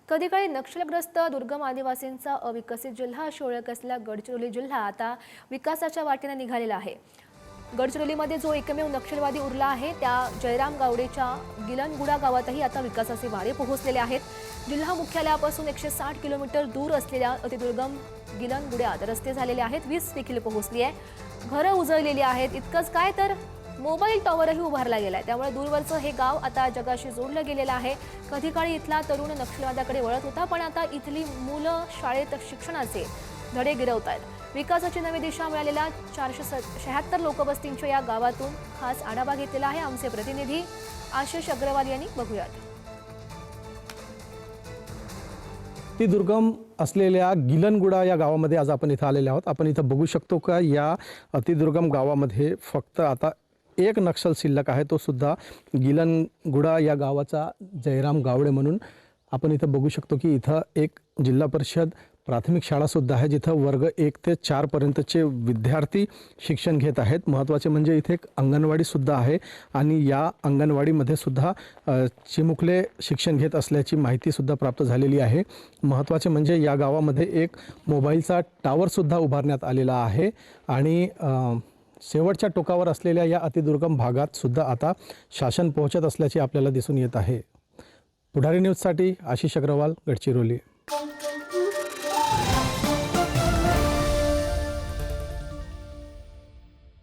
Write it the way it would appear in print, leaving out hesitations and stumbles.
कधीकाळी नक्षलग्रस्त दुर्गम आदिवासींचा अविकसित जिल्हा अशी ओळख असलेला गडचिरोली जिल्हा आता विकासाच्या वाटेने निघालेला आहे। गडचिरोलीमध्ये जो एकमेव नक्षलवादी उरला आहे त्या जयराम गावडेच्या गिलनगुडा गावातही आता विकासाचे वारे पोहोचलेले आहेत। जिल्हा मुख्यालयापासून 160 किलोमीटर दूर असलेल्या अतिदुर्गम गिलनगुड्यात रस्ते झालेले आहेत। वीज देखील पोहोचली आहे, घरं उजळलेली आहेत। इतकंच काय तर मोबाईल टॉवरही उभारला गेलाय, त्यामुळे दूरवरचं हे गाव आता जगाशी जोडलं गेलेलं आहे। कधी काळी इथला तरुण नक्षलवादाकडे वळत होता, पण आता इथली मुलं शाळेत शिक्षणाचे धडे गिरवतायत। विकासाची नवी दिशा मिळालेल्या 476 लोकवस्तींच्या या गावातून खास आढावा घेतलेला आहे आमचे प्रतिनिधी आशिष अग्रवाल यांनी। बघूयात। ती दुर्गम असलेल्या गिलनगुडा या गावामध्ये आज आपण इथं आलेले आहोत। आपण इथं बघू शकतो का या अतिदुर्गम गावामध्ये फक्त आता एक नक्षल शिल्लक आहे, तो सुद्धा गिलनगुडा या गावाचा जयराम गावडे म्हणून। आपण इथं बघू शकतो की इथं एक जिल्हा परिषद प्राथमिक शाळा सुद्धा आहे, जिथं वर्ग 1 ते 4 पर्यंतचे विद्यार्थी शिक्षण घेत आहेत। महत्त्वाचे म्हणजे इथे एक अंगणवाडी सुद्धा आहे आणि या अंगणवाडीमध्ये सुद्धा चिमुकले शिक्षण घेत असल्याची माहिती सुद्धा प्राप्त झालेली आहे। महत्त्वाचे म्हणजे या गावामध्ये एक मोबाईलचा टावर सुद्धा उभारण्यात आलेला आहे आणि शेवटच्या टोकावर असलेल्या या अतिदुर्गम भागात सुद्धा आता शासन पोहोचत असल्याचे आपल्याला दिसून येत आहे। पुढारी न्यूजसाठी आशिष अग्रवाल, गडचिरोली।